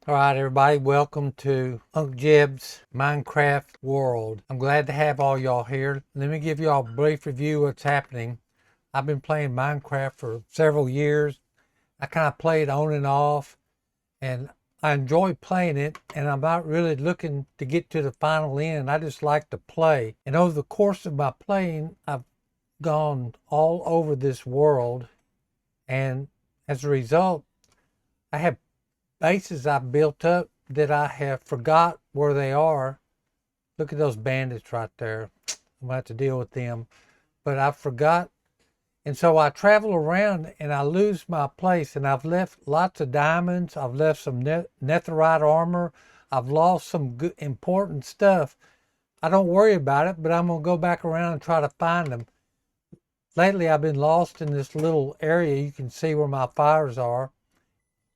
All right, everybody, welcome to UncJeb's Minecraft world. I'm glad to have all y'all here. Let me give y'all a brief review of what's happening. I've been playing Minecraft for several years. I kind of play it on and off, and I enjoy playing it, and I'm not really looking to get to the final end. I just like to play. And over the course of my playing, I've gone all over this world, and as a result, I have bases I've built up that I have forgot where they are. Look at those bandits right there. I'm going to have to deal with them. But I forgot. And so I travel around and I lose my place. And I've left lots of diamonds. I've left some netherite armor. I've lost some good, important stuff. I don't worry about it, but I'm going to go back around and try to find them. Lately, I've been lost in this little area. You can see where my fires are.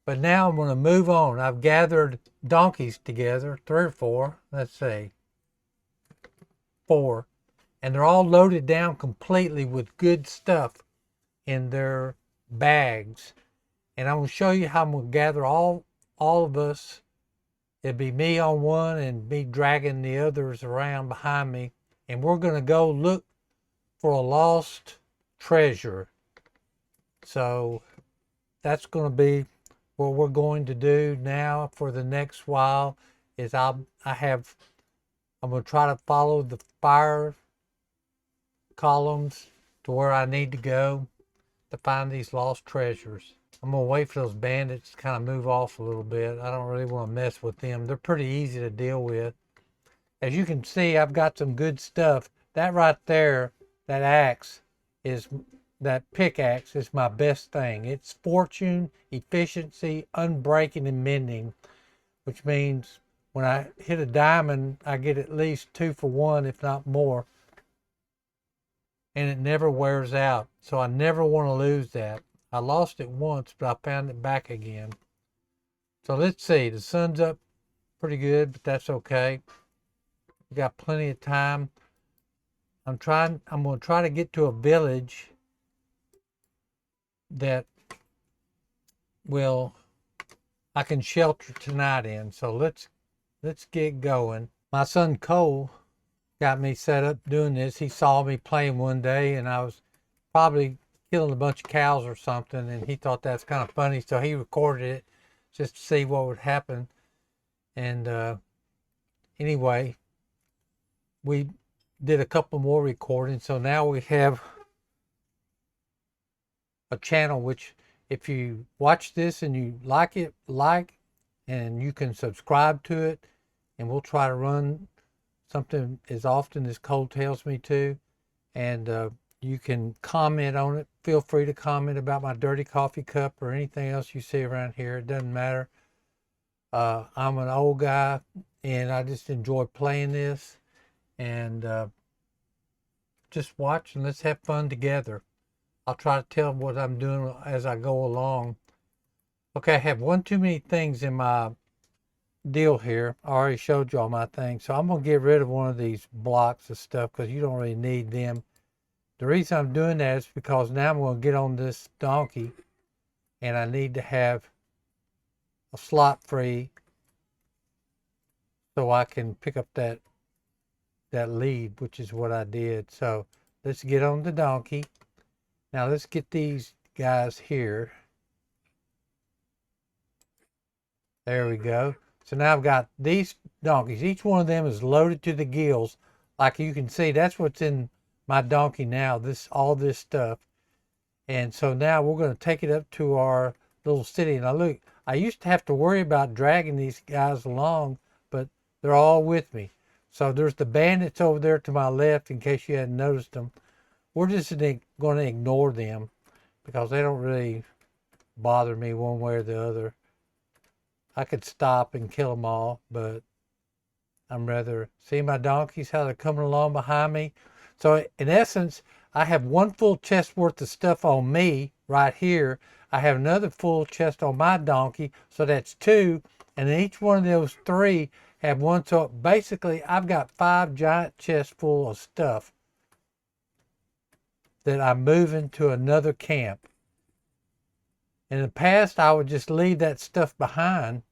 But now I'm going to move on. I've gathered donkeys together, 3 or 4. Let's see, 4. And they're all loaded down completely with good stuff in their bags. And I'm going to show you how I'm going to gather all of us. It'll be me on one and me dragging the others around behind me. And we're going to go look for a lost treasure. So that's going to be what we're going to do now for the next while. Is I'm going to try to follow the fire columns to where I need to go to find these lost treasures. I'm going to wait for those bandits to kind of move off a little bit. I don't really want to mess with them. They're pretty easy to deal with. As you can see, I've got some good stuff. That right there, that pickaxe is my best thing. It's fortune, efficiency, unbreaking, and mending, which means when I hit a diamond, I get at least 2 for 1, if not more. And it never wears out. So I never want to lose that. I lost it once, but I found it back again. So let's see. The sun's up pretty good, but that's okay. We got plenty of time. I'm going to try to get to a village that I can shelter tonight in. So let's get going. My son Cole got me set up doing this. He saw me playing one day, and I was probably killing a bunch of cows or something, and he thought that's kind of funny, so he recorded it just to see what would happen. And anyway, we did a couple more recordings, so now we have a channel which, if you watch this and you like it, and you can subscribe to it, and we'll try to run something as often as Cole tells me to. And you can comment on it. Feel free to comment about my dirty coffee cup or anything else you see around here. It doesn't matter. I'm an old guy and I just enjoy playing this. And just watch and let's have fun together. I'll try to tell what I'm doing as I go along. Okay, I have one too many things in my deal here. I already showed you all my things. So I'm going to get rid of one of these blocks of stuff because you don't really need them. The reason I'm doing that is because now I'm going to get on this donkey and I need to have a slot free so I can pick up that lead, which is what I did. So let's get on the donkey. Now let's get these guys here. There we go. So now I've got these donkeys. Each one of them is loaded to the gills. Like you can see, that's what's in my donkey now, all this stuff. And so now we're going to take it up to our little city. Now look, I used to have to worry about dragging these guys along, but they're all with me. So there's the bandits over there to my left, in case you hadn't noticed them. We're just going to ignore them because they don't really bother me one way or the other. I could stop and kill them all, but I'm rather... See my donkeys, how they're coming along behind me? So in essence, I have one full chest worth of stuff on me right here. I have another full chest on my donkey, so that's 2. And then each one of those 3 have one. So basically, I've got 5 giant chests full of stuff that I'm moving to another camp. In the past, I would just leave that stuff behind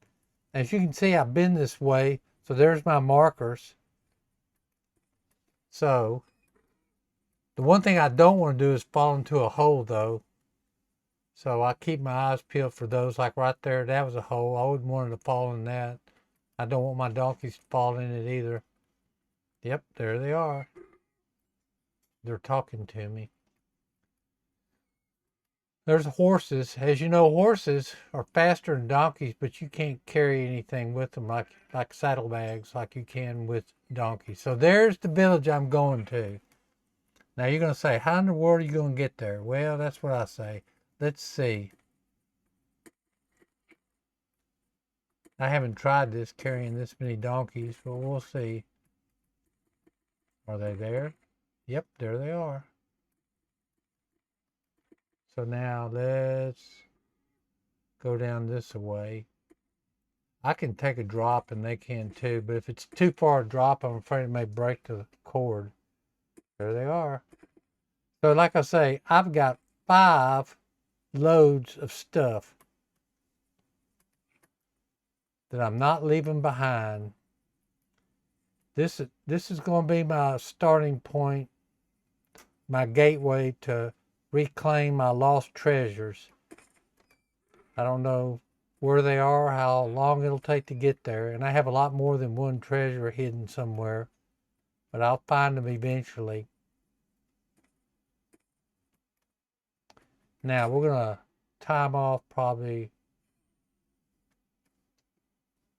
As you can see, I've been this way, so there's my markers. So the one thing I don't want to do is fall into a hole though. So I keep my eyes peeled for those. Like right there, that was a hole. I wouldn't want it to fall in that. I don't want my donkeys to fall in it either. Yep, there they are. They're talking to me. There's horses. As you know, horses are faster than donkeys, but you can't carry anything with them like saddlebags like you can with donkeys. So there's the village I'm going to. Now you're going to say, how in the world are you going to get there? Well, that's what I say. Let's see. I haven't tried this, carrying this many donkeys, but we'll see. Are they there? Yep, there they are. So now let's go down this way. I can take a drop and they can too, but if it's too far to drop, I'm afraid it may break the cord. There they are. So like I say, I've got 5 loads of stuff that I'm not leaving behind. This is going to be my starting point, my gateway to reclaim my lost treasures. I don't know where they are, how long it'll take to get there, and I have a lot more than one treasure hidden somewhere, but I'll find them eventually. Now we're gonna time off probably.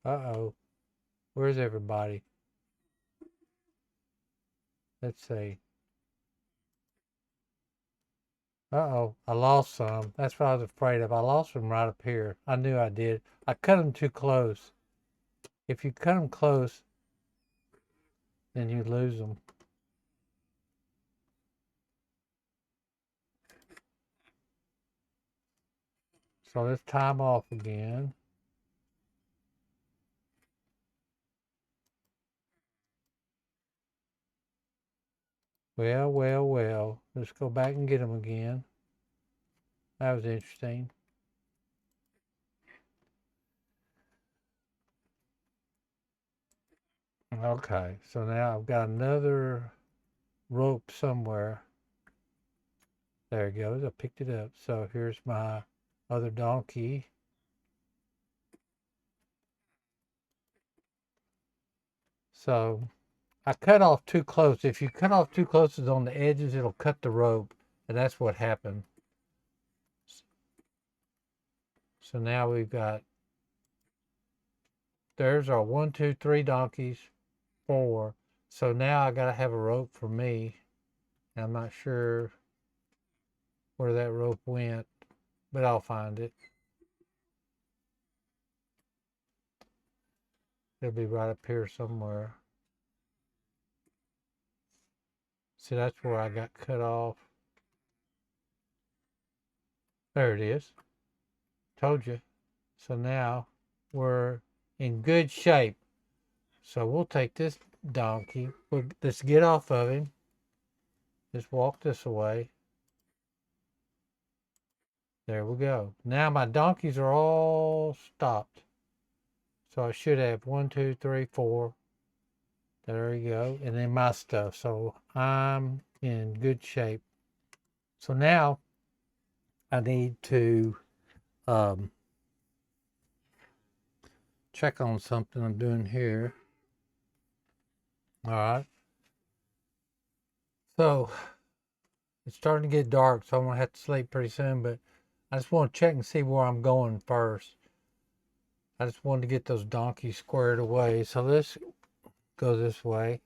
Uh-oh, where's everybody? Let's see. Uh-oh, I lost some. That's what I was afraid of. I lost them right up here. I knew I did. I cut them too close. If you cut them close, then you lose them. So let's time off again. Well, well, well. Let's go back and get them again. That was interesting. Okay, so now I've got another rope somewhere. There it goes. I picked it up. So here's my other donkey. So I cut off too close. If you cut off too close on the edges, it'll cut the rope. And that's what happened. So now we've got, there's our 1, 2, 3 donkeys, 4. So now I got to have a rope for me. I'm not sure where that rope went, but I'll find it. It'll be right up here somewhere. See, that's where I got cut off. There it is. Told you. So now we're in good shape. So we'll take this donkey. Let's get off of him. Just walk this way. There we go. Now my donkeys are all stopped. So I should have 1, 2, 3, 4. There you go. And then my stuff. So I'm in good shape. So now I need to check on something I'm doing here. All right. So it's starting to get dark, so I'm going to have to sleep pretty soon, but I just want to check and see where I'm going first. I just wanted to get those donkeys squared away. So let's go this way.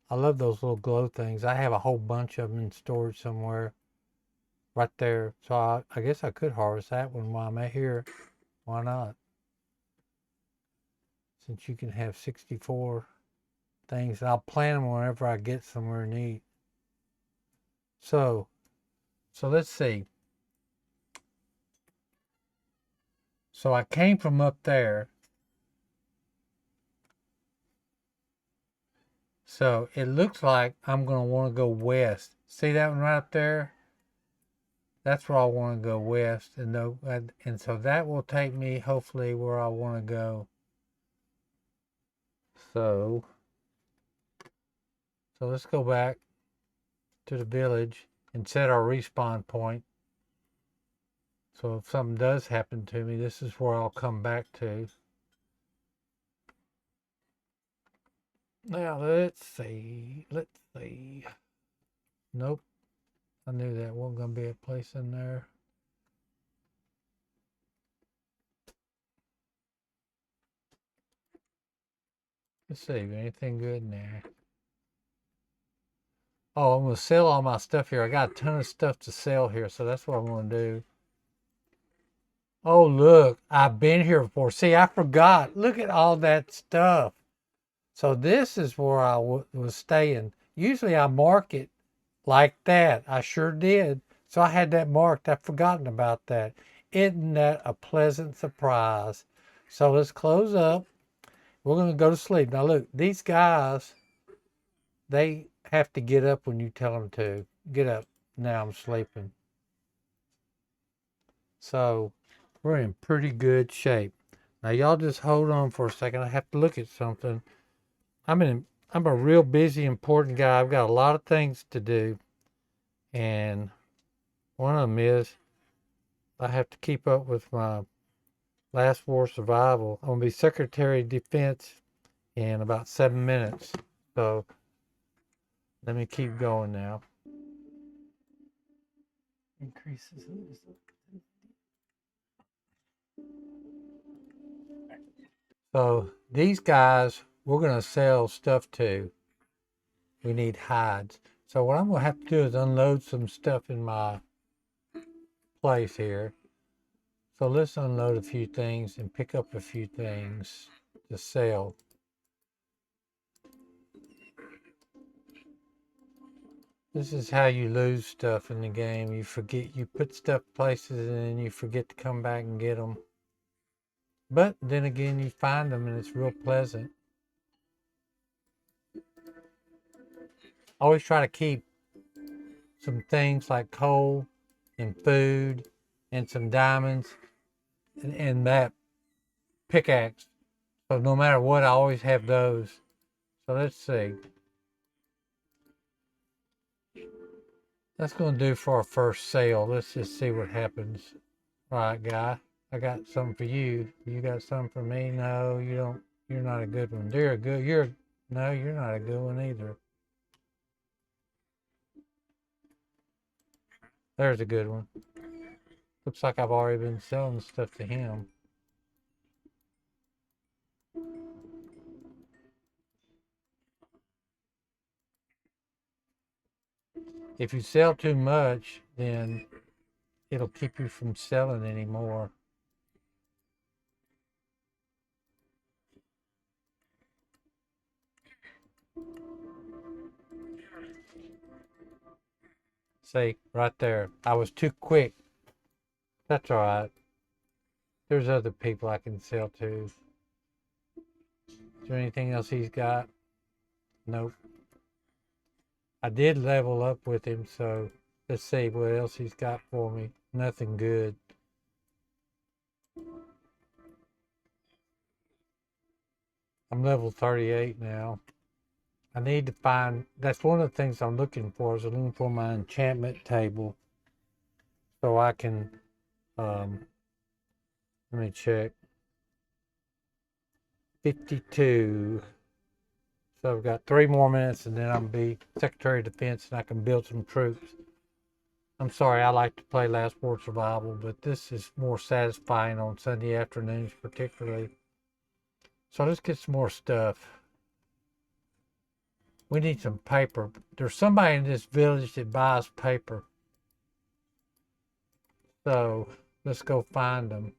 I love those little glow things. I have a whole bunch of them in storage somewhere right there. So I guess I could harvest that one while I'm here. Why not? Since you can have 64 things. I'll plant them whenever I get somewhere neat. So let's see. So I came from up there. So it looks like I'm going to want to go west. See that one right up there? That's where I want to go west, and so that will take me hopefully where I want to go. So let's go back to the village and set our respawn point. So if something does happen to me, this is where I'll come back to. Now let's see. Nope, I knew that wasn't going to be a place in there. Let's see, anything good in there? Oh, I'm going to sell all my stuff here. I got a ton of stuff to sell here, so that's what I'm going to do. Oh, look, I've been here before. See, I forgot. Look at all that stuff. So this is where I was staying. Usually I mark it like that. I sure did. So I had that marked. I've forgotten about that. Isn't that a pleasant surprise? So let's close up. We're going to go to sleep. Now look, these guys, they have to get up when you tell them to. Get up. Now I'm sleeping. So we're in pretty good shape. Now y'all just hold on for a second. I have to look at something. I'm a real busy, important guy. I've got a lot of things to do. And one of them is I have to keep up with my last war survival. I'm going to be Secretary of Defense in about 7 minutes. So let me keep going now. Increases. So these guys, we're going to sell stuff to. We need hides. So what I'm going to have to do is unload some stuff in my place here. So let's unload a few things and pick up a few things to sell. This is how you lose stuff in the game. You forget, you put stuff places and then you forget to come back and get them. But then again, you find them and it's real pleasant. Always try to keep some things like coal and food and some diamonds and that pickaxe. So no matter what, I always have those. So let's see. That's going to do for our first sale. Let's just see what happens. All right, guy. I got something for you. You got something for me? No, you don't. You're not a good one. No, you're not a good one either. There's a good one. Looks like I've already been selling stuff to him. If you sell too much, then it'll keep you from selling anymore. See, right there. I was too quick. That's all right. There's other people I can sell to. Is there anything else he's got? Nope. I did level up with him, so let's see what else he's got for me. Nothing good. I'm level 38 now. I need to find, that's one of the things I'm looking for, is I'm looking for my enchantment table. So I can, let me check. 52. So I've got 3 more minutes and then I'm going to be Secretary of Defense and I can build some troops. I'm sorry, I like to play Last War Survival, but this is more satisfying on Sunday afternoons particularly. So let's get some more stuff. We need some paper. There's somebody in this village that buys paper. So let's go find them.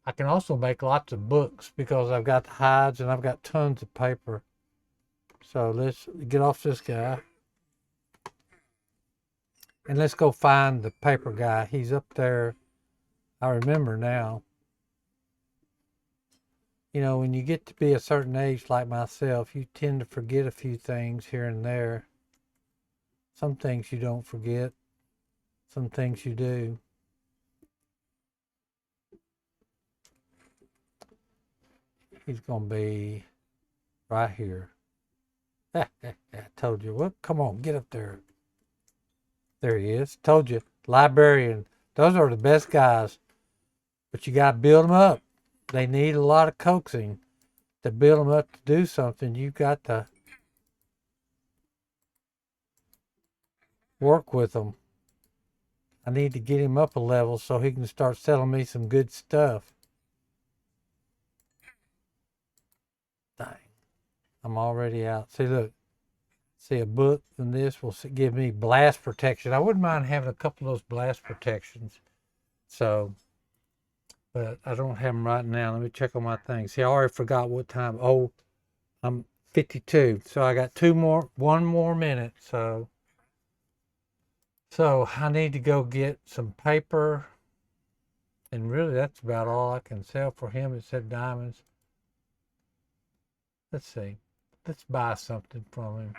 I can also make lots of books because I've got the hides and I've got tons of paper. So let's get off this guy. And let's go find the paper guy. He's up there. I remember now. You know, when you get to be a certain age like myself, you tend to forget a few things here and there. Some things you don't forget. some things you do. He's going to be right here. I told you. Well, come on, get up there. There he is. Told you. Librarian. Those are the best guys. But you got to build them up. They need a lot of coaxing to build them up to do something. You've got to work with them. I need to get him up a level so he can start selling me some good stuff. Dang. I'm already out. See, look. See, a book and this will give me blast protection. I wouldn't mind having a couple of those blast protections. So, but I don't have them right now. Let me check on my things. See, I already forgot what time. Oh, I'm 52. So I got one more minute. So I need to go get some paper. And really, that's about all I can sell for him. It said diamonds. Let's see. Let's buy something from him.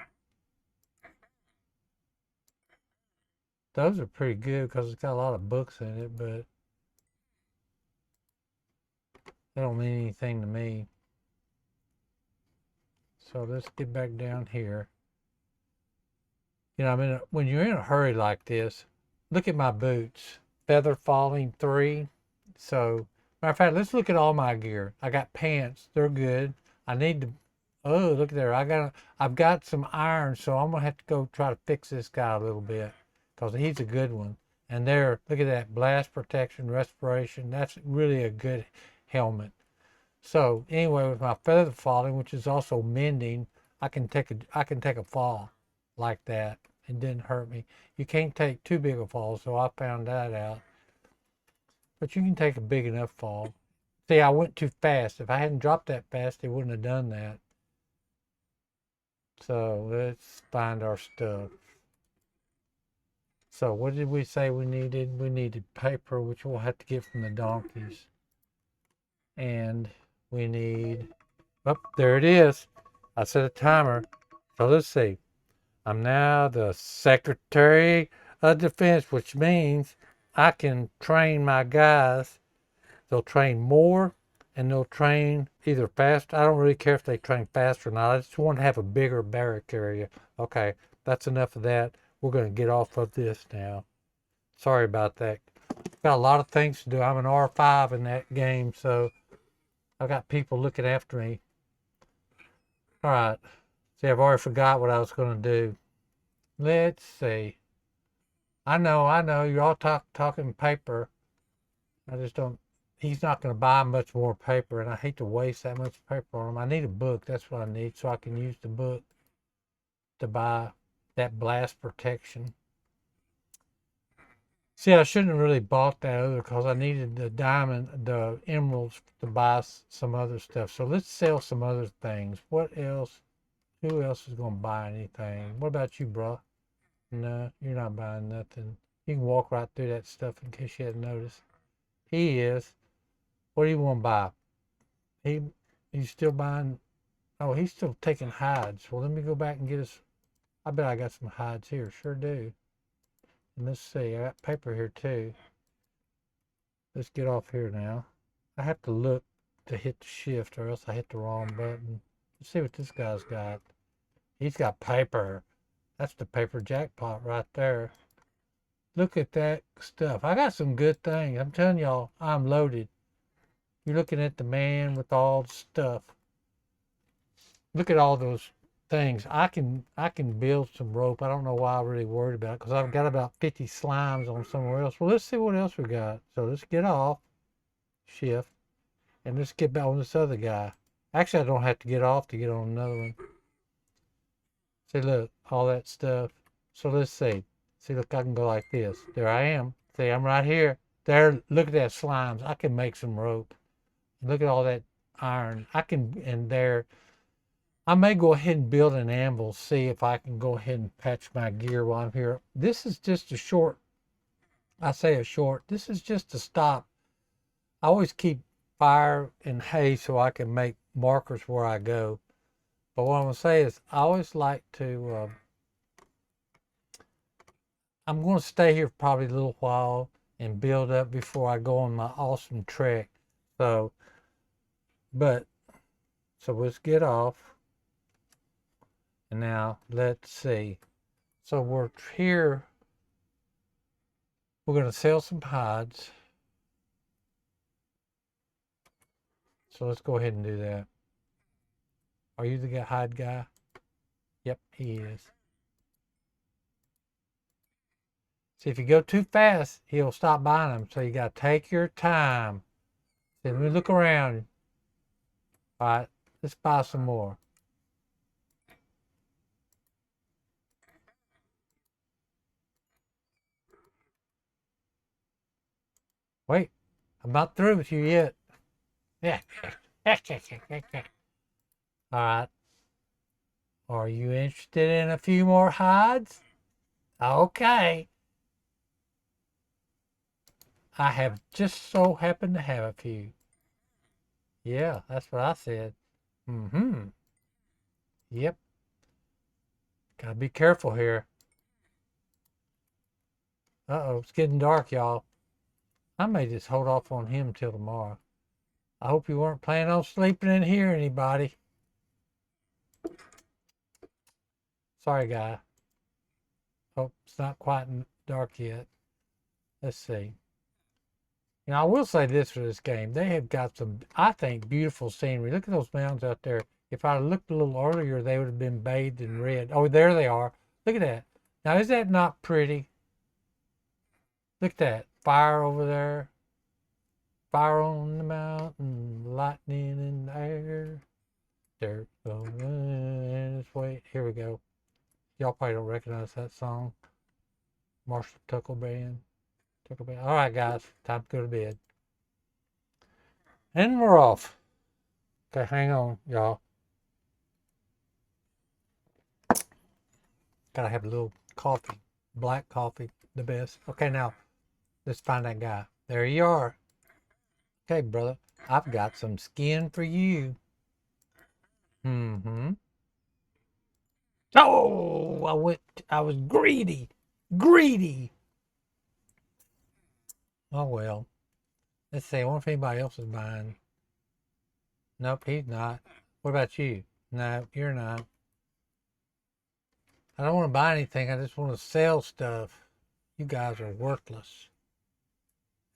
Those are pretty good because it's got a lot of books in it, but they don't mean anything to me. So let's get back down here. You know, I mean, when you're in a hurry like this, look at my boots. Feather falling 3. So, matter of fact, let's look at all my gear. I got pants. They're good. I need to, oh, look there. I've got some iron, so I'm going to have to go try to fix this guy a little bit because he's a good one. And there, look at that, blast protection, respiration. That's really a good helmet. So anyway, with my feather falling, which is also mending, I can take a fall like that. It didn't hurt me. You can't take too big a fall, so I found that out. But you can take a big enough fall. See, I went too fast. If I hadn't dropped that fast, it wouldn't have done that. So let's find our stuff. So what did we say we needed? We needed paper, which we'll have to get from the donkeys. And we need, oh, there it is. I set a timer. So let's see. I'm now the Secretary of Defense, which means I can train my guys. They'll train more and they'll train either fast. I don't really care if they train fast or not. I just want to have a bigger barrack area. Okay, that's enough of that. We're going to get off of this now. Sorry about that. Got a lot of things to do. I'm an R5 in that game, so I've got people looking after me. All right. See, I've already forgot what I was going to do. Let's see. I know. You're all talking paper. I just don't. He's not going to buy much more paper, and I hate to waste that much paper on him. I need a book. That's what I need, so I can use the book to buy that blast protection. See, I shouldn't have really bought that other because I needed the emeralds to buy some other stuff. So let's sell some other things. What else? Who else is going to buy anything? What about you, bro? No, you're not buying nothing. You can walk right through that stuff in case you hadn't noticed. He is. What do you want to buy? He's still buying. Oh, he's still taking hides. Well, let me go back and get us. I bet I got some hides here. Sure do. And let's see. I got paper here too. Let's get off here now. I have to look to hit the shift or else I hit the wrong button. Let's see what this guy's got. He's got paper. That's the paper jackpot right there. Look at that stuff. I got some good things. I'm telling y'all, I'm loaded. You're looking at the man with all the stuff. Look at all those things. I can build some rope. I don't know why I'm really worried about it because I've got about 50 slimes on somewhere else. Well, let's see what else we got. So let's get off, shift, and let's get back on this other guy. Actually, I don't have to get off to get on another one. See, look, all that stuff. So let's see. See, look, I can go like this. There I am. See, I'm right here. There, look at that slimes. I can make some rope. Look at all that iron. I can, and there, I may go ahead and build an anvil, see if I can go ahead and patch my gear while I'm here. This is just a short, I say a short, this is just a stop. I always keep fire and hay so I can make markers where I go. But what I'm going to say is I always like to, I'm going to stay here probably a little while and build up before I go on my awesome trek. So, but, so let's get off. And now let's see. So we're here. We're going to sell some hides. So let's go ahead and do that. Are you the hide guy? Yep, he is. See, if you go too fast, he'll stop buying them. So you got to take your time. See, let me look around. All right, let's buy some more. Wait, I'm not through with you yet. Yeah. All right. Are you interested in a few more hides? Okay. I have just so happened to have a few. Yeah, that's what I said. Mm-hmm. Yep. Gotta be careful here. Uh-oh, it's getting dark, y'all. I may just hold off on him till tomorrow. I hope you weren't planning on sleeping in here, anybody. Sorry, guy. Oh, it's not quite dark yet. Let's see. You know, I will say this for this game. They have got some, I think, beautiful scenery. Look at those mountains out there. If I looked a little earlier, they would have been bathed in red. Oh, there they are. Look at that. Now, is that not pretty? Look at that. Fire over there. Fire on the mountain. Lightning in the air. Dirt going its way. Here we go. Y'all probably don't recognize that song. Marshall Tuckle Band. All right, guys. Time to go to bed. And we're off. Okay, hang on, y'all. Gotta have a little coffee. Black coffee, the best. Okay, now, let's find that guy. There you are. Okay, brother. I've got some skin for you. Mm-hmm. Oh, I was greedy. Greedy. Oh, well. Let's see. I wonder if anybody else is buying. Nope, he's not. What about you? No, you're not. I don't want to buy anything. I just want to sell stuff. You guys are worthless.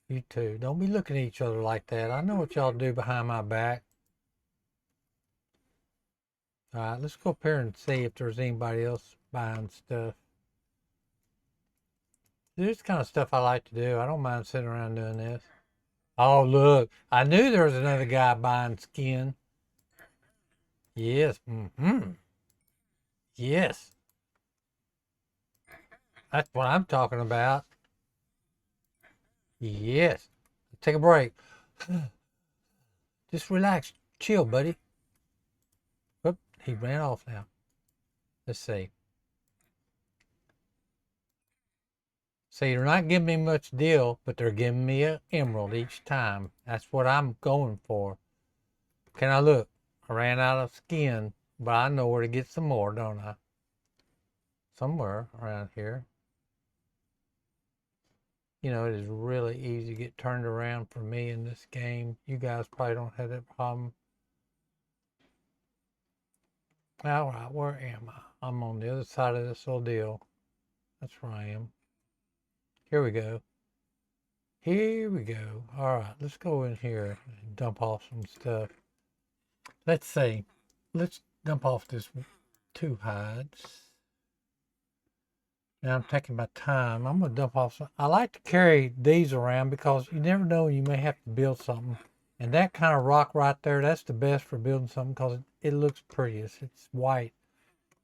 You two. Don't be looking at each other like that. I know what y'all do behind my back. All right, let's go up here and see if there's anybody else buying stuff. This kind of stuff I like to do. I don't mind sitting around doing this. Oh, look. I knew there was another guy buying skin. Yes. Mm-hmm. Yes. That's what I'm talking about. Yes. Take a break. Just relax. Chill, buddy. Whoop, he ran off now. Let's see. See, they're not giving me much deal, but they're giving me an emerald each time. That's what I'm going for. Can I look? I ran out of skin, but I know where to get some more, don't I? Somewhere around here. You know, it is really easy to get turned around for me in this game. You guys probably don't have that problem. All right, where am I? I'm on the other side of this little deal. That's where I am. Here we go. Here we go. All right, let's go in here and dump off some stuff. Let's see. Let's dump off this 2 hides. Now I'm taking my time. I'm going to dump off some. I like to carry these around because you never know when you may have to build something. And that kind of rock right there, that's the best for building something because it looks pretty. It's white.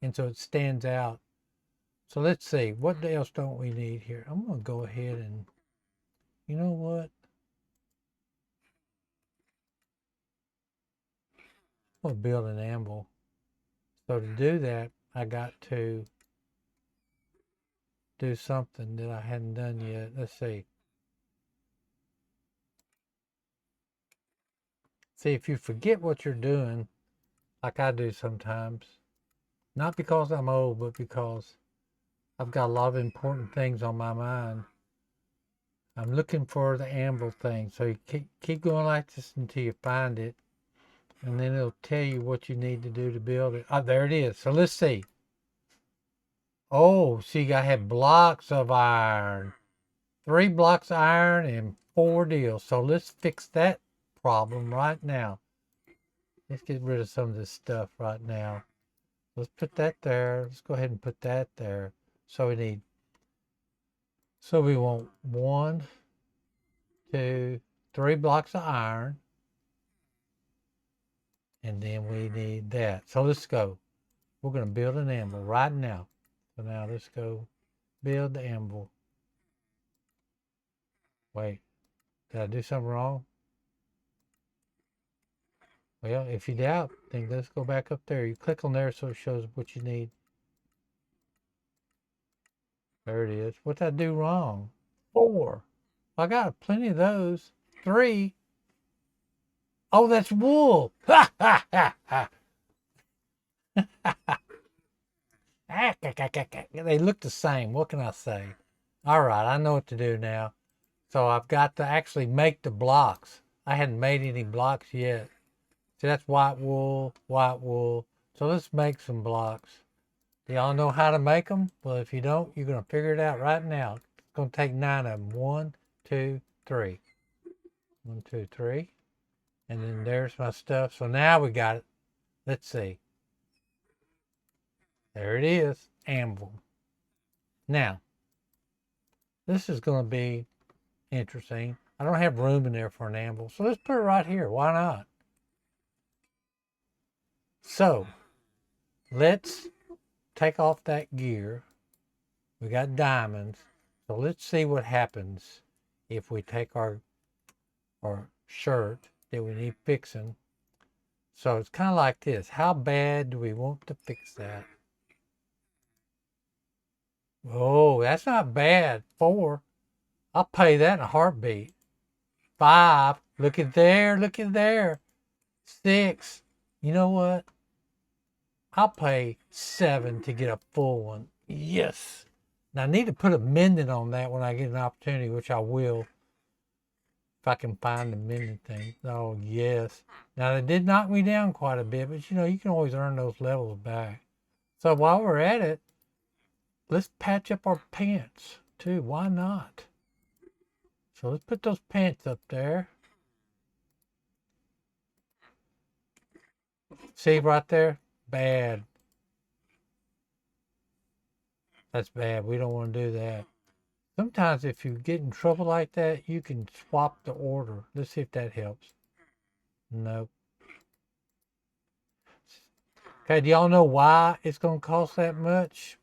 And so it stands out. So let's see. What else don't we need here? I'm going to go ahead and, you know what? I'm going to build an anvil. So to do that, I got to do something that I hadn't done yet. Let's see. See, if you forget what you're doing, like I do sometimes, not because I'm old, but because I've got a lot of important things on my mind. I'm looking for the anvil thing. So you keep going like this until you find it. And then it'll tell you what you need to do to build it. Oh, there it is. So let's see. Oh, see, I have blocks of iron. 3 blocks of iron and 4 deals. So let's fix that problem right now. Let's get rid of some of this stuff right now. Let's put that there. Let's go ahead and put that there. So we want 1, 2, 3 blocks of iron. And then we need that. So let's go. We're going to build an anvil right now. So now let's go build the anvil. Wait, did I do something wrong? Well, if you doubt, then let's go back up there. You click on there so it shows what you need. There it is. What did I do wrong? 4. I got plenty of those. 3. Oh, that's wool. Ha ha ha ha. They look the same. What can I say? All right, I know what to do now. So I've got to actually make the blocks. I hadn't made any blocks yet. See, that's white wool, white wool. So let's make some blocks. Do y'all know how to make them? Well, if you don't, you're going to figure it out right now. It's going to take 9 of them. 1, 2, 3. 1, 2, 3. And then there's my stuff. So now we got it. Let's see. There it is. Anvil. Now, this is going to be interesting. I don't have room in there for an anvil. So let's put it right here. Why not? So, let's take off that gear. We got diamonds. So let's see what happens if we take our shirt that we need fixing. So it's kind of like this. How bad do we want to fix that? Oh, that's not bad. 4. I'll pay that in a heartbeat. 5. Look at there. Look at there. 6. You know what? I'll pay 7 to get a full one. Yes. Now I need to put a mending on that when I get an opportunity, which I will. If I can find the mending thing. Oh, yes. Now they did knock me down quite a bit, but you can always earn those levels back. So while we're at it, let's patch up our pants too. Why not? So let's put those pants up there. See right there? Bad. That's bad. We don't want to do that. Sometimes if you get in trouble like that, you can swap the order. Let's see if that helps. Nope. Okay, do y'all know why it's going to cost that much?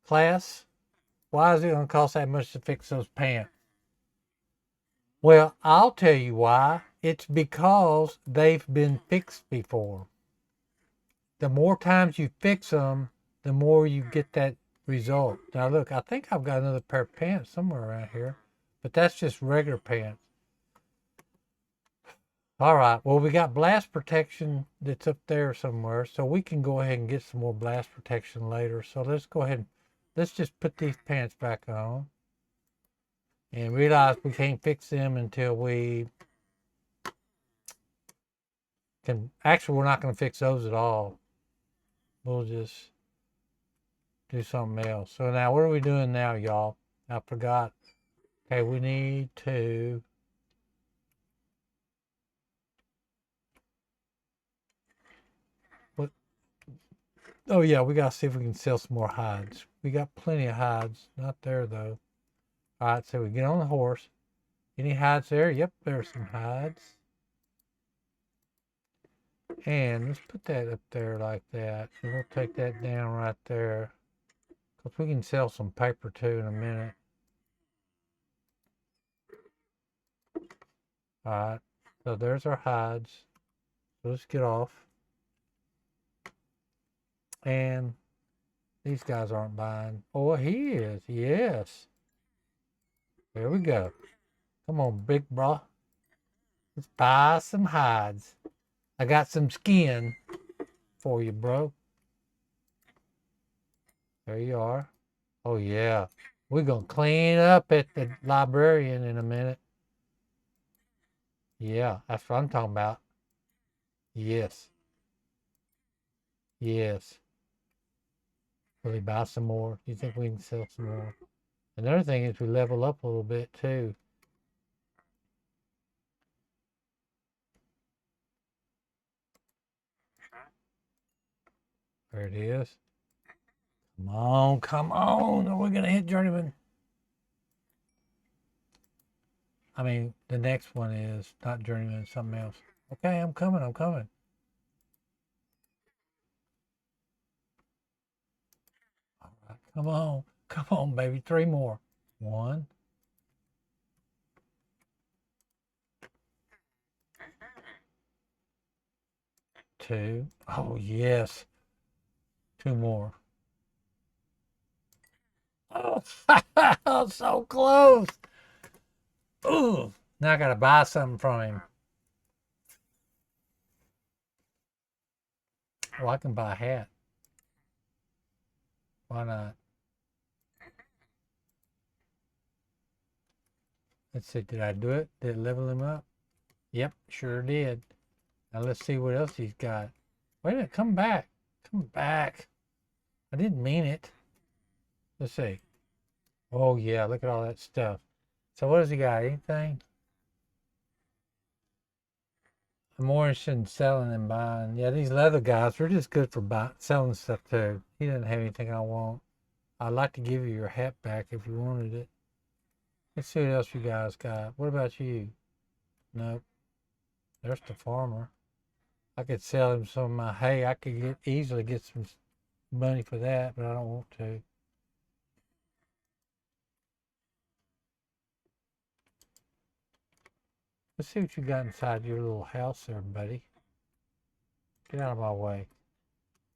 Class, why is it going to cost that much to fix those pants? Well, I'll tell you why. It's because they've been fixed before. The more times you fix them, the more you get that result. Now look, I think I've got another pair of pants somewhere around here, but that's just regular pants. All right, well, we got blast protection that's up there somewhere, so we can go ahead and get some more blast protection later. So let's go ahead and let's just put these pants back on and realize we can't fix them until we can. Actually, we're not going to fix those at all. We'll just do something else. So now what are we doing now, y'all? I forgot. Okay, we need to what? Oh yeah, we gotta see if we can sell some more hides. We got plenty of hides. Not there though. All right, so we get on the horse. Any hides there? Yep, there's some hides. And let's put that up there like that. And we'll take that down right there. Because we can sell some paper too in a minute. Alright, so there's our hides. So let's get off. And these guys aren't buying. Oh, he is. Yes. There we go. Come on, big bro. Let's buy some hides. I got some skin for you, bro. There you are. Oh, yeah. We're going to clean up at the librarian in a minute. Yeah, that's what I'm talking about. Yes. Yes. Will he buy some more? Do you think we can sell some more? Another thing is we level up a little bit too. There it is. Come on, come on. Are we going to hit Journeyman? I mean, the next one is not Journeyman, something else. Okay, I'm coming, I'm coming. All right, come on, baby. 3 more. 1, 2. Oh, yes. 2 more. Oh, so close. Ooh, now I got to buy something from him. Oh, I can buy a hat. Why not? Let's see, did I do it? Did it level him up? Yep, sure did. Now let's see what else he's got. Wait a minute, come back. Come back. I didn't mean it. Let's see. Oh, yeah, look at all that stuff. So what has he got? Anything? I'm more interested in selling than buying. Yeah, these leather guys, they're just good for selling stuff too. He doesn't have anything I want. I'd like to give you your hat back if you wanted it. Let's see what else you guys got. What about you? Nope. There's the farmer. I could sell him some of my hay. I could easily get some money for that, but I don't want to. Let's see what you got inside your little house there, buddy. Get out of my way.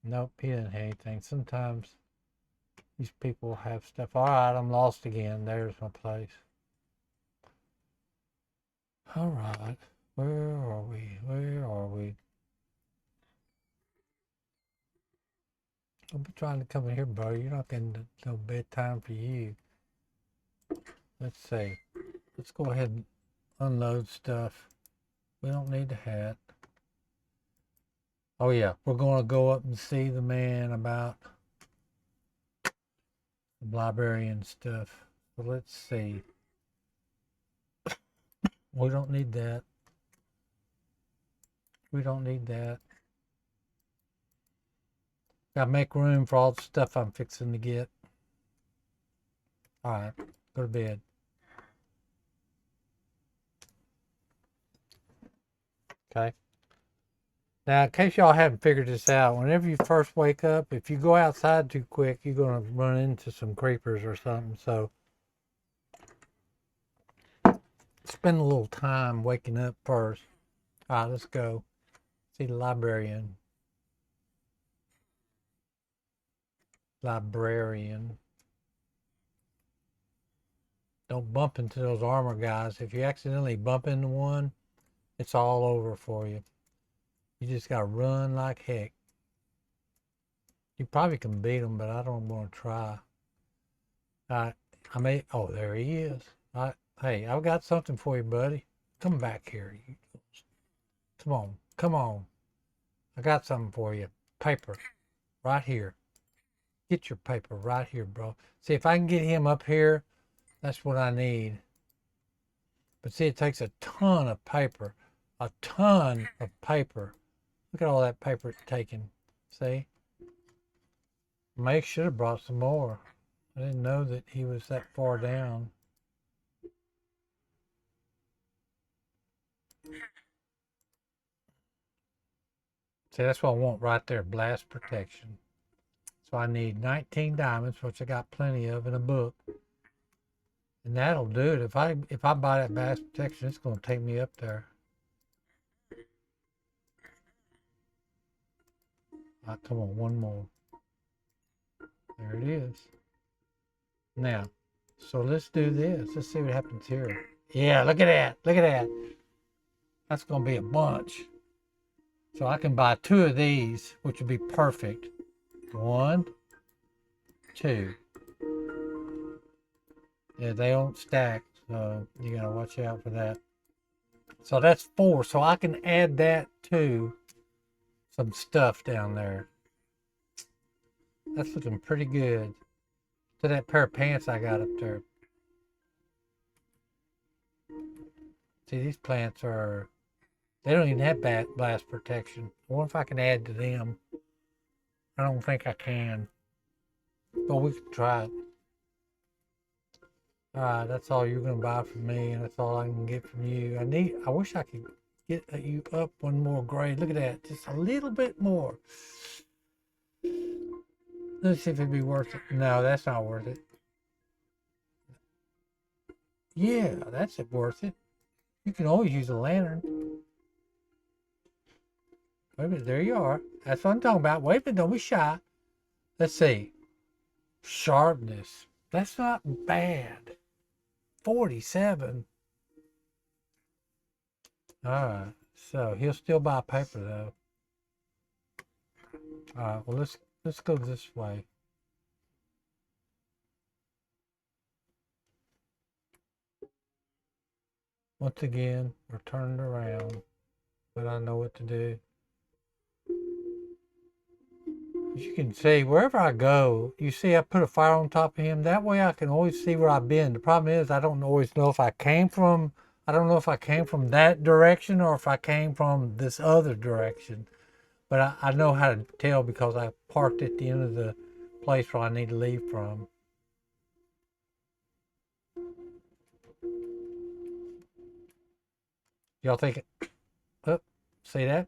Nope, he didn't have anything. Sometimes these people have stuff. All right, I'm lost again. There's my place. All right, where are we? Where are we? Don't be trying to come in here, bro. You're not getting no bedtime for you. Let's see. Let's go ahead and unload stuff. We don't need the hat. Oh yeah, we're going to go up and see the man about the librarian stuff. So let's see. We don't need that. We don't need that. Gotta make room for all the stuff I'm fixing to get. All right, go to bed. Okay. Now, in case y'all haven't figured this out, whenever you first wake up, if you go outside too quick, you're going to run into some creepers or something. So, spend a little time waking up first. All right, let's go see the librarian. Librarian. Don't bump into those armor guys. If you accidentally bump into one, it's all over for you. You just got to run like heck. You probably can beat them, but I don't want to try. Oh, there he is. Hey, I've got something for you, buddy. Come back here. Come on, come on. I got something for you. Paper, right here. Get your paper right here, bro. See, if I can get him up here, that's what I need. But see, it takes a ton of paper. A ton of paper. Look at all that paper it's taken. See? May should have brought some more. I didn't know that he was that far down. See, that's what I want right there, blast protection. So I need 19 diamonds, which I got plenty of in a book. And that'll do it. If I buy that blast protection, it's going to take me up there. All right, come on, one more. There it is. Now, so let's do this. Let's see what happens here. Yeah, look at that. Look at that. That's going to be a bunch. So I can buy 2 of these, which would be perfect. 1, 2. Yeah, they don't stack, so you gotta watch out for that. So that's 4. So I can add that to some stuff down there. That's looking pretty good. To that pair of pants I got up there. See, these plants they don't even have blast protection. I wonder if I can add to them. I don't think I can. But we can try it. Alright, that's all you're gonna buy from me, and that's all I can get from you. I wish I could get you up one more grade. Look at that, just a little bit more. Let's see if it'd be worth it. No, that's not worth it. Yeah, that's worth it. You can always use a lantern. Wait a minute, there you are. That's what I'm talking about. Wait a minute, don't be shy. Let's see. Sharpness. That's not bad. 47. Alright, so he'll still buy paper though. Alright, well let's go this way. Once again, we're turning around, but I know what to do. As you can see, wherever I go, you see I put a fire on top of him. That way I can always see where I've been. The problem is I don't always know if I came from that direction or if I came from this other direction. But I know how to tell because I parked at the end of the place where I need to leave from. Y'all think, oh, see that?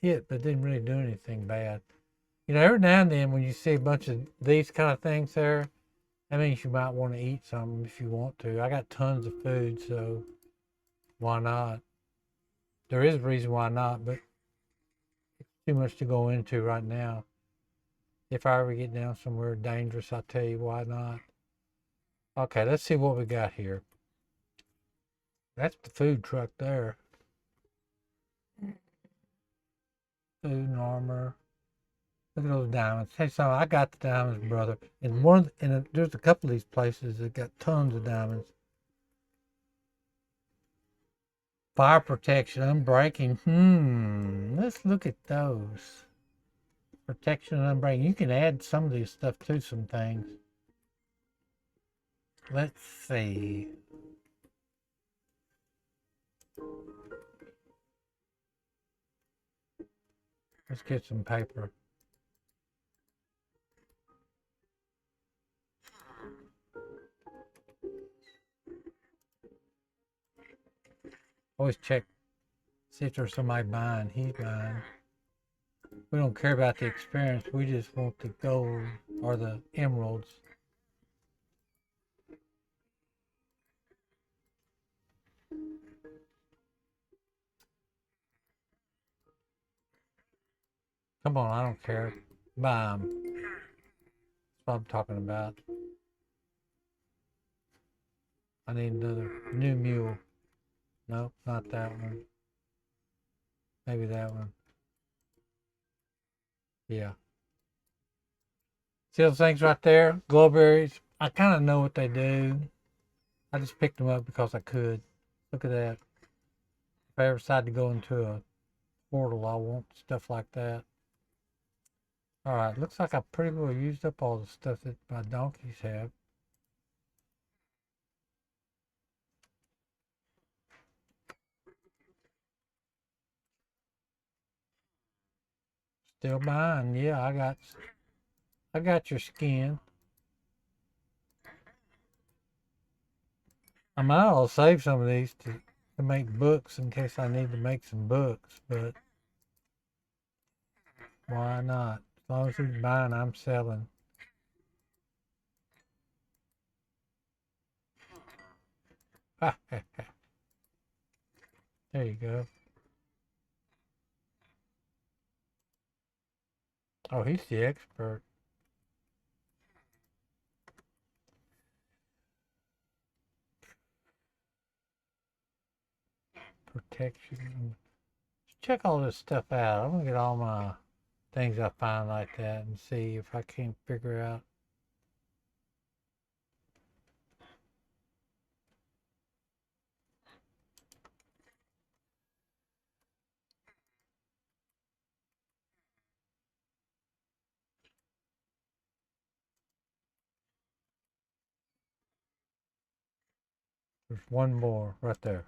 Hit, but didn't really do anything bad. You know, every now and then when you see a bunch of these kind of things there, that means you might want to eat something if you want to. I got tons of food, so why not? There is a reason why not, but it's too much to go into right now. If I ever get down somewhere dangerous, I'll tell you why not. Okay, let's see what we got here. That's the food truck there. Food and armor. Look at those diamonds. Hey, so I got the diamonds, brother. And there's a couple of these places that got tons of diamonds. Fire protection, unbreaking. Let's look at those. Protection and unbreaking. You can add some of these stuff to some things. Let's see. Let's get some paper. Always check, see if there's somebody buying. He's buying. We don't care about the experience. We just want the gold or the emeralds. Come on, I don't care. Buy them. That's what I'm talking about. I need another new mule. Nope, not that one. Maybe that one. Yeah. See those things right there? Glowberries. I kind of know what they do. I just picked them up because I could. Look at that. If I ever decide to go into a portal, I want stuff like that. Alright, looks like I pretty well used up all the stuff that my donkeys have. Still buying. Yeah, I got your skin. I might all save some of these to make books in case I need to make some books, but why not? As long as he's buying, I'm selling. There you go. Oh, he's the expert. Protection. Check all this stuff out. I'm gonna get all my things I find like that and see if I can't figure out There's one more right there.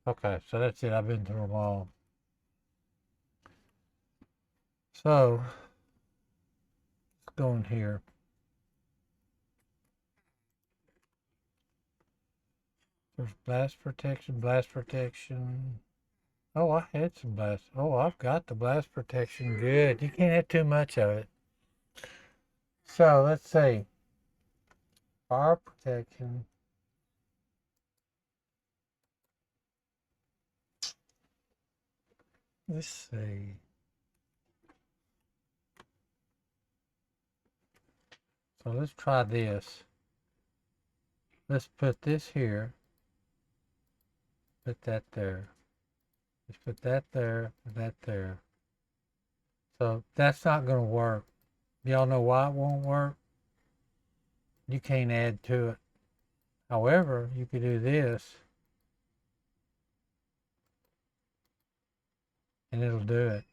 Okay, so that's it. I've been through them all. So, let's go in here. There's blast protection, blast protection. Oh, I had some blast. Oh, I've got the blast protection. Good. You can't have too much of it. So, let's see. Fire protection. Let's see. So let's try this. Let's put this here. Put that there. Let's put that there. Put that there. So that's not going to work. Y'all know why it won't work? You can't add to it. However, you could do this. And it'll do it.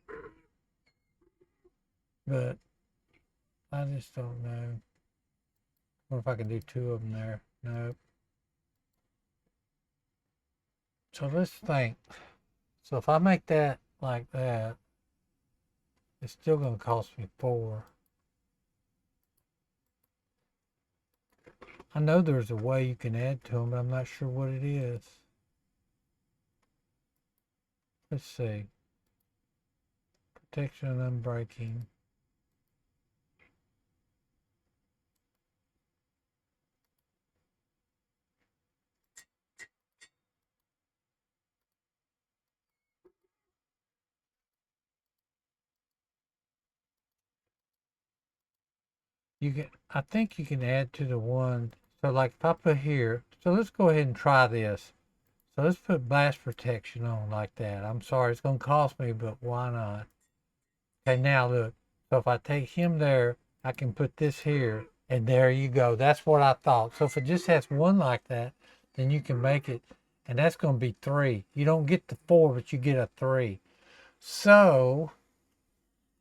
But I just don't know. What if I can do two of them there? Nope. So let's think. So if I make that like that, it's still going to cost me 4. I know there's a way you can add to them, but I'm not sure what it is. Let's see. Protection and unbreaking. You can, I think you can add to the one. So like if I put here, so let's go ahead and try this. So let's put blast protection on like that. I'm sorry, it's going to cost me, but why not? Okay, now look. So if I take him there, I can put this here, and there you go. That's what I thought. So if it just has one like that, then you can make it, and that's going to be 3. You don't get the 4, but you get a 3. So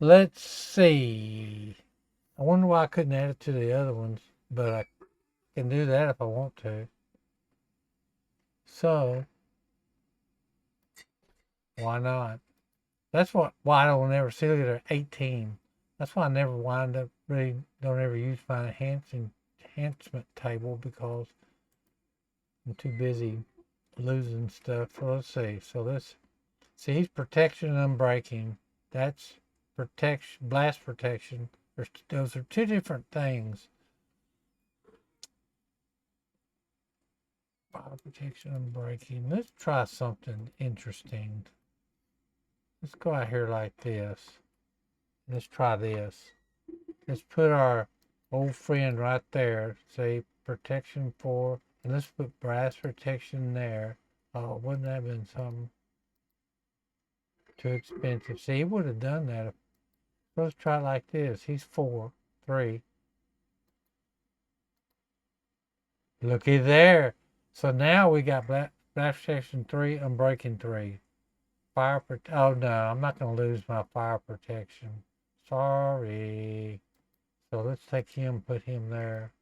let's see. I wonder why I couldn't add it to the other ones, but I can do that if I want to. So why not? That's why I don't ever see it at 18. That's why I never wind up really don't ever use my enhancement table because I'm too busy losing stuff. So let's see. So let's see. He's protection and unbreaking. That's protection, blast protection. Those are 2 different things. Fire protection and unbreaking. Let's try something interesting. Let's go out here like this. Let's try this. Let's put our old friend right there. Say protection 4. And let's put brass protection there. Oh, wouldn't that have been something? Too expensive. See, he would have done that. Let's try it like this. He's 4, 3. Looky there. So now we got brass protection 3, unbreaking 3. Fire protection. Oh no, I'm not going to lose my fire protection. Sorry. So let's take him, put him there.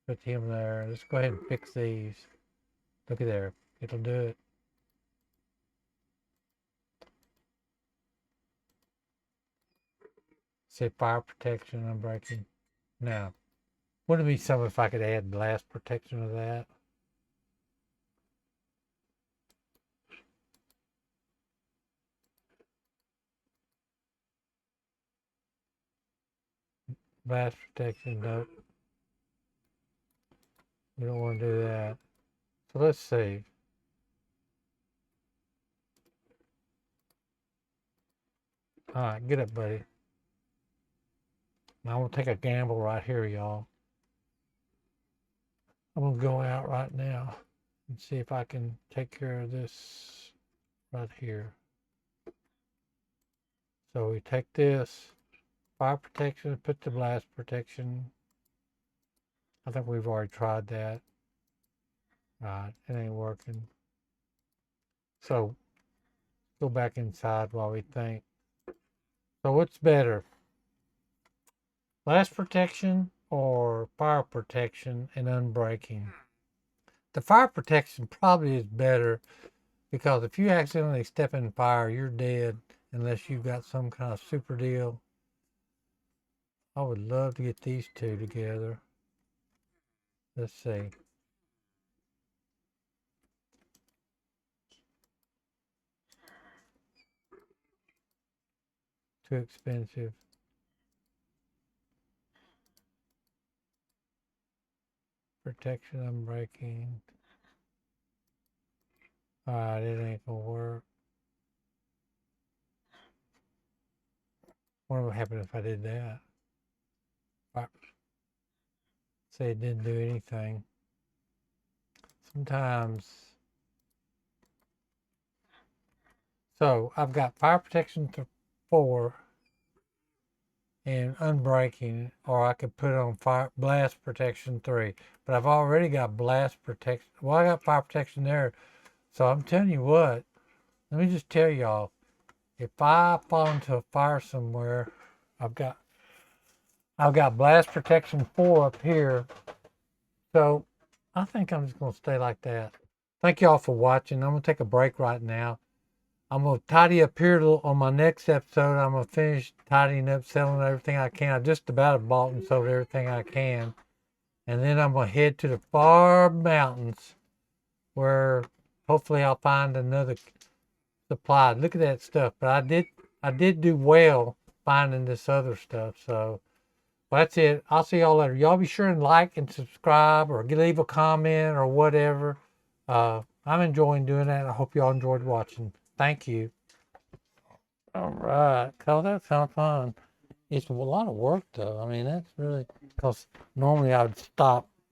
Put him there. Let's go ahead and fix these. Look at there. It'll do it. Say fire protection, unbreaking. Now, wouldn't it be something if I could add blast protection to that? Blast protection, nope. We don't want to do that. So let's see. All right, get up, buddy. Now I'm going to take a gamble right here, y'all. I'm going to go out right now and see if I can take care of this right here. So we take this, fire protection, put the blast protection. I think we've already tried that. Right, it ain't working. So go back inside while we think. So what's better? Blast protection or fire protection and unbreaking? the fire protection probably is better because if you accidentally step in fire, you're dead unless you've got some kind of super deal. I would love to get these two together. Let's see. Too expensive. Protection, I'm breaking. Alright, it ain't gonna work. What would happen if I did that? Say it didn't do anything. Sometimes. So I've got fire protection 4 and unbreaking, or I could put it on fire blast protection 3. But I've already got blast protection. Well, I got fire protection there. So I'm telling you what. Let me just tell y'all. If I fall into a fire somewhere, I've got blast protection 4 up here. So I think I'm just gonna stay like that. Thank y'all for watching. I'm gonna take a break right now. I'm going to tidy up here on my next episode. I'm going to finish tidying up, selling everything I can. I just about bought and sold everything I can. And then I'm going to head to the far mountains where hopefully I'll find another supply. Look at that stuff. But I did do well finding this other stuff. So well, that's it. I'll see y'all later. Y'all be sure and like and subscribe or leave a comment or whatever. I'm enjoying doing that. I hope y'all enjoyed watching. Thank you. All right. Oh, that's kind of fun. It's a lot of work, though. I mean, that's really, because normally I would stop